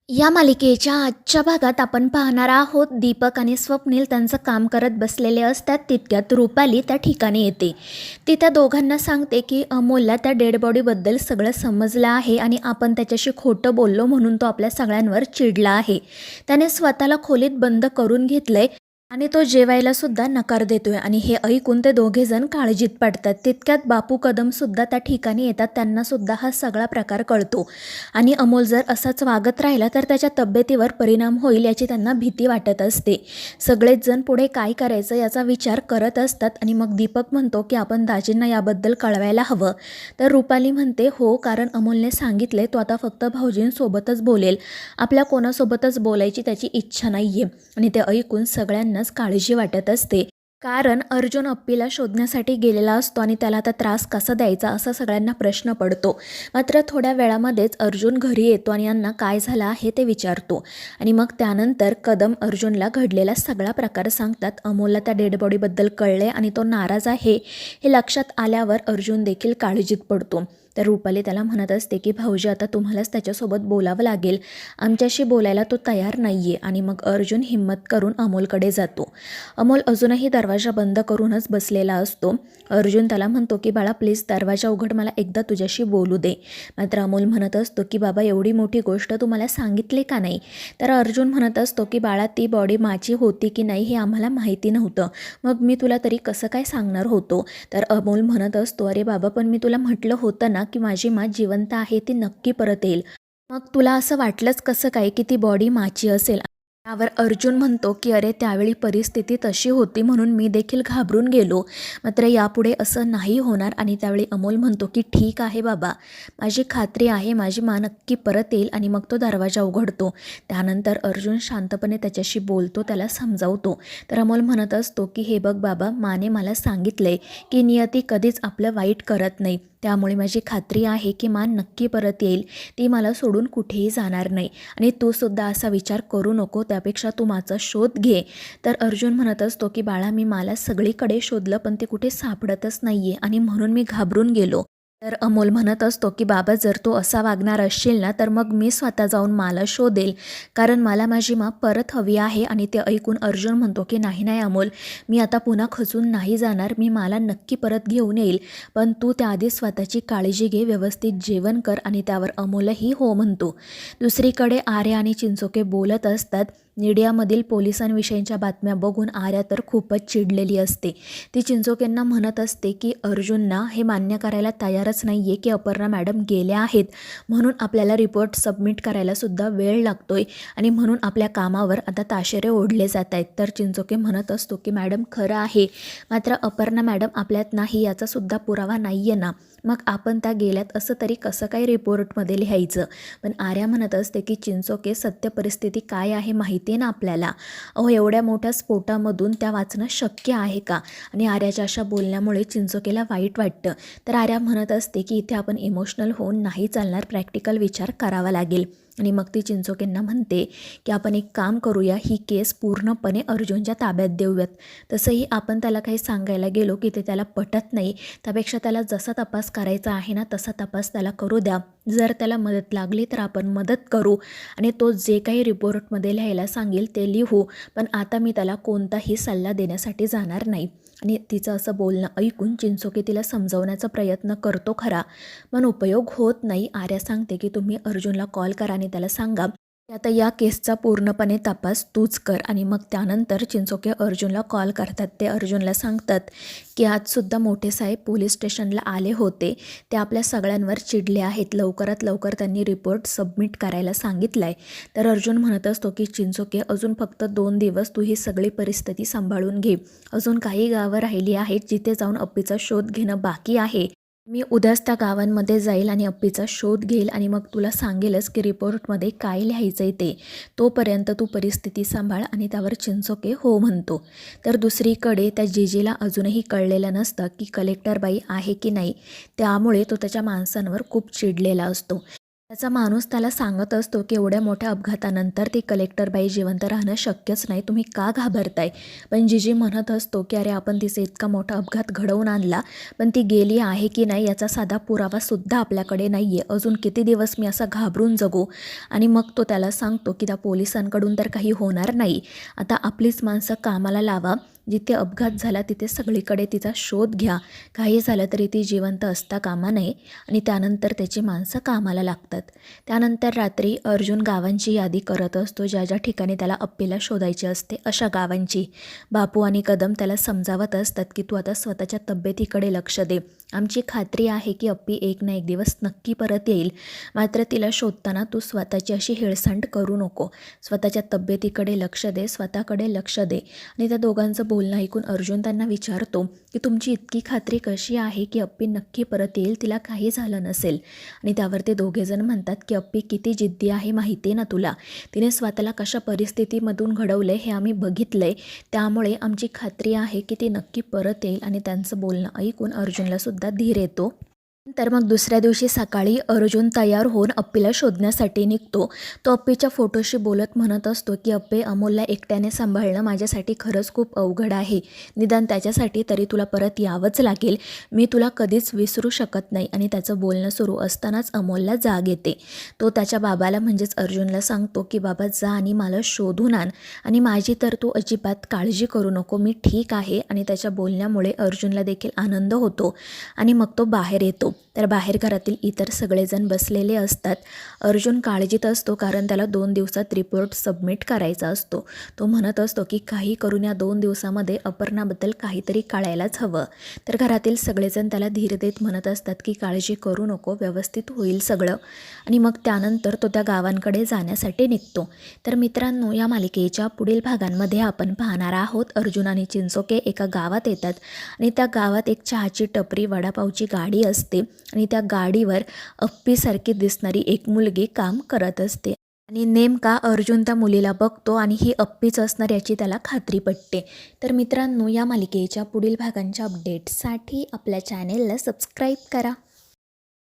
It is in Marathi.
या मालिकेच्या आजच्या भागात आपण पाहणार आहोत दीपक आणि स्वप्नील त्यांचं काम करत बसलेले असतात. तितक्यात रुपाली त्या ठिकाणी येते. ती त्या दोघांना सांगते की अमोलला त्या डेड बॉडीबद्दल सगळं समजलं आहे आणि आपण त्याच्याशी खोटं बोललो म्हणून तो आपल्या सगळ्यांवर चिडला आहे. त्याने स्वतःला खोलीत बंद करून घेतलंय आणि तो जेवायला सुद्धा नकार देतोय आणि हे ऐकून ते दोघेजण काळजीत पडतात. तितक्यात बापू कदम सुद्धा त्या ठिकाणी येतात. त्यांना सुद्धा हा सगळा प्रकार कळतो आणि अमोल जर असाच वागत राहिला तर त्याच्या तब्येतीवर परिणाम होईल याची त्यांना भीती वाटत असते. सगळेच जण पुढे काय करायचं याचा विचार करत असतात आणि मग दीपक म्हणतो की आपण दाजींना याबद्दल कळवायला हवं. तर रुपाली म्हणते हो, कारण अमोलने सांगितले तो आता फक्त भाऊजींसोबतच बोलेल, आपल्या कोणासोबतच बोलायची त्याची इच्छा नाही आहे. आणि ते ऐकून सगळ्यांनाच काळजी वाटत असते, कारण अर्जुन अप्पीला शोधण्यासाठी गेलेला असतो आणि त्याला आता त्रास कसा द्यायचा असा सगळ्यांना प्रश्न पडतो. मात्र थोड्या वेळामध्येच अर्जुन घरी येतो आणि यांना काय झालं आहे ते विचारतो आणि मग त्यानंतर कदम अर्जुनला घडलेला सगळा प्रकार सांगतात. अमोलला त्या डेड बॉडीबद्दल कळले आणि तो नाराज आहे हे लक्षात आल्यावर अर्जुन देखील काळजीत पडतो. तर रुपाली त्याला म्हणत असते की भाऊजी आता तुम्हालाच त्याच्यासोबत बोलावं लागेल, आमच्याशी बोलायला तो तयार नाही आहे. आणि मग अर्जुन हिम्मत करून अमोलकडे जातो. अमोल अजूनही दरवाजा बंद करूनच बसलेला असतो. अर्जुन त्याला म्हणतो की बाळा प्लीज दरवाजा उघड, मला एकदा तुझ्याशी बोलू दे. मात्र अमोल म्हणत असतो की बाबा एवढी मोठी गोष्ट तुम्हाला सांगितली का नाही. तर अर्जुन म्हणत असतो की बाळा ती बॉडी माझी होती की नाही हे आम्हाला माहिती नव्हतं, मग मी तुला तरी कसं काय सांगणार होतो. तर अमोल म्हणत असतो अरे बाबा पण मी तुला म्हटलं होतं ना की माझी माँ जिवंत आहे, ती नक्की परत येईल, मग तुला असं वाटलंच कसं काय की ती बॉडी माझी असेल. त्यावर अर्जुन म्हणतो की अरे त्यावेळी परिस्थिती तशी होती म्हणून मी देखील घाबरून गेलो, मात्र यापुढे असं नाही होणार. आणि त्यावेळी अमोल म्हणतो की ठीक आहे बाबा, माझी खात्री आहे माझी माँ नक्की परत येईल. आणि मग तो दरवाजा उघडतो. त्यानंतर अर्जुन शांतपणे त्याच्याशी बोलतो, त्याला समजावतो. तर अमोल म्हणत असतो की हे बघ बाबा, माने मला सांगितले की नियती कधीच आपलं वाईट करत नाही, त्यामुळे माझी खात्री आहे की माँ नक्की परत येईल, ती मला सोडून कुठेही जाणार नाही आणि तू सुद्धा असा विचार करू नको, त्यापेक्षा तू माझा शोध घे. तर अर्जुन म्हणत असतो की बाळा मी मला सगळीकडे शोधलं पण ते कुठे सापडतच नाही आहे आणि म्हणून मी घाबरून गेलो. तर अमोल म्हणत असतो की बाबा जर तू असा वागणार असशील ना तर मग मी स्वतः जाऊन मला शोधेल, कारण मला माझी माँ परत हवी आहे. आणि ते ऐकून अर्जुन म्हणतो की नाही नाही अमोल, मी आता पुन्हा खचून नाही जाणार, मी मला नक्की परत घेऊन येईल, पण तू त्याआधी स्वतःची काळजी घे, व्यवस्थित जेवण कर. आणि त्यावर अमोलही हो म्हणतो. दुसरीकडे आर्या आणि चिंचोके बोलत असतात. मीडियामधील पोलिसांविषयीच्या बातम्या बघून आर्या तर खूपच चिडलेली असते. ती चिंचोकेंना म्हणत असते की अर्जुनना हे मान्य करायला तयारच नाही आहे की अपर्णा मॅडम गेल्या आहेत, म्हणून आपल्याला रिपोर्ट सबमिट करायला सुद्धा वेळ लागतोय आणि म्हणून आपल्या कामावर आता ताशेरे ओढले जात आहेत. तर चिंचोके म्हणत असतो की मॅडम खरं आहे, मात्र अपर्णा मॅडम आपल्यात नाही याचा सुद्धा पुरावा नाही आहे ना, मग आपण त्या गेल्यात असं तरी कसं काय रिपोर्टमध्ये लिहायचं. पण आर्या म्हणत असते की चिंचोके सत्य परिस्थिती काय आहे माहिती आहे ना आपल्याला, अहो एवढ्या मोठ्या स्फोटामधून त्या वाचणं शक्य आहे का. आणि आर्याच्या अशा बोलण्यामुळे चिंचोकेला वाईट वाटतं. तर आर्या म्हणत असते की इथे आपण इमोशनल होऊन नाही चालणार, प्रॅक्टिकल विचार करावा लागेल. आणि मग ती चिंचोकेंना म्हणते की आपण एक काम करूया, ही केस पूर्णपणे अर्जुनच्या ताब्यात देऊयात. तसंही आपण त्याला काही सांगायला गेलो की ते त्याला पटत नाही, त्यापेक्षा त्याला जसा तपास करायचा आहे ना तसा तपास त्याला करू द्या. जर त्याला मदत लागली तर आपण मदत करू आणि तो जे काही रिपोर्टमध्ये लिहायला सांगेल ते लिहू, पण आता मी त्याला कोणताही सल्ला देण्यासाठी जाणार नाही. आणि तिचं असं बोलणं ऐकून चिंचोके तिला समजवण्याचा प्रयत्न करतो खरा, पण उपयोग होत नाही. आर्या सांगते की तुम्ही अर्जुनला कॉल करा आणि त्याला सांगा की आता या केसचा पूर्णपणे तपास तूच कर. आणि मग त्यानंतर चिंचोके अर्जुनला कॉल करतात. ते अर्जुनला सांगतात की आजसुद्धा मोठे साहेब पोलीस स्टेशनला आले होते, ते आपल्या सगळ्यांवर चिडले आहेत, लवकरात लवकर त्यांनी रिपोर्ट सबमिट करायला सांगितलं आहे. तर अर्जुन म्हणत असतो की चिंचोके अजून फक्त 2 दिवस तू ही सगळी परिस्थिती सांभाळून घे, अजून काही गावं राहिली आहेत जिथे जाऊन अप्पीचा शोध घेणं बाकी आहे, मी उद्याच त्या गावांमध्ये जाईल आणि अप्पीचा शोध घेईल आणि मग तुला सांगेलच की रिपोर्टमध्ये काय लिहायचं आहे ते, तोपर्यंत तू परिस्थिती सांभाळ. आणि त्यावर चिंचोके हो म्हणतो. तर दुसरीकडे त्या जीजीला अजूनही कळलेलं नसतं की कलेक्टर बाई आहे की नाही, त्यामुळे तो त्याच्या माणसांवर खूप चिडलेला असतो. त्याचा माणूस त्याला सांगत असतो की एवढ्या मोठ्या अपघातानंतर ती कलेक्टरबाई जिवंत राहणं शक्यच नाही, तुम्ही का घाबरताय. पण जीजी म्हणत असतो की अरे आपण तिचा इतका मोठा अपघात घडवून आणला, पण ती गेली आहे की नाही याचा साधा पुरावासुद्धा आपल्याकडे नाही आहे. अजून किती दिवस मी असा घाबरून जगू. आणि मग तो त्याला सांगतो की त्या पोलिसांकडून तर काही होणार नाही, आता आपलीच माणसं कामाला लावा, जिथे अपघात झाला तिथे सगळीकडे तिचा शोध घ्या, काही झालं तरी ती जिवंत असता कामा नये. आणि त्यानंतर त्याची माणसं कामाला लागतात. त्यानंतर रात्री अर्जुन गावांची यादी करत असतो, ज्या ज्या ठिकाणी त्याला अप्पीला शोधायची असते अशा गावांची. बापू आणि कदम त्याला समजावत असतात की तू आता स्वतःच्या तब्येतीकडे लक्ष दे, आमची खात्री आहे की अप्पी एक ना एक दिवस नक्की परत येईल, मात्र तिला शोधताना तू स्वतःची अशी हेळसांड करू नको, स्वतःच्या तब्येतीकडे लक्ष दे, स्वतःकडे लक्ष दे. आणि त्या दोघांचं बोलणं ऐकून अर्जुन त्यांना विचारतो की तुमची इतकी खात्री कशी आहे की अप्पी नक्की परत येईल, तिला काही झालं नसेल. आणि त्यावर ते दोघेजण म्हणतात की अप्पी किती जिद्दी आहे माहिती आहे ना तुला, तिने स्वतःला कशा परिस्थितीमधून घडवलं हे आम्ही बघितलं आहे, त्यामुळे आमची खात्री आहे की ती नक्की परत येईल. आणि त्यांचं बोलणं ऐकून अर्जुनलासुद्धा धीर येतो. तर मग दुसऱ्या दिवशी सकाळी अर्जुन तयार होऊन अप्पीला शोधण्यासाठी निघतो. तो अप्पीच्या फोटोशी बोलत म्हणत असतो की अप्पे, अमोलला एकट्याने सांभाळणं माझ्यासाठी खरंच खूप अवघड आहे, निदान त्याच्यासाठी तरी तुला परत यावंच लागेल, मी तुला कधीच विसरू शकत नाही. आणि त्याचं बोलणं सुरू असतानाच अमोलला जाग येते. तो त्याच्या बाबाला म्हणजेच अर्जुनला सांगतो की बाबा जा आणि मला शोधून आण, आणि माझी तर तू अजिबात काळजी करू नको, मी ठीक आहे. आणि त्याच्या बोलण्यामुळे अर्जुनला देखील आनंद होतो आणि मग तो बाहेर येतो. तर बाहेर घरातील इतर सगळेजण बसलेले असतात. अर्जुन काळजीत असतो कारण त्याला 2 दिवसात रिपोर्ट सबमिट करायचा असतो. तो म्हणत असतो की काही करून या 2 दिवसामध्ये अपर्णाबद्दल काहीतरी कळायलाच हवं. तर घरातील सगळेजण त्याला धीर देत म्हणत असतात की काळजी करू नको, व्यवस्थित होईल सगळं. आणि मग त्यानंतर तो त्या गावांकडे जाण्यासाठी निघतो. तर मित्रांनो, या मालिकेच्या पुढील भागांमध्ये आपण पाहणार आहोत अर्जुन आणि चिंचोके एका गावात येतात आणि त्या गावात एक चहाची टपरी, वडापावची गाडी असते आणि त्या गाडीवर अप्पीसारखी दिसणारी एक मुलगी काम करत असते. आणि नेमका अर्जुन त्या मुलीला बघतो आणि ही अप्पीच असणार याची त्याला खात्री पटते. तर मित्रांनो, या मालिकेच्या पुढील भागांच्या अपडेट्ससाठी आपल्या चॅनेलला सबस्क्राईब करा.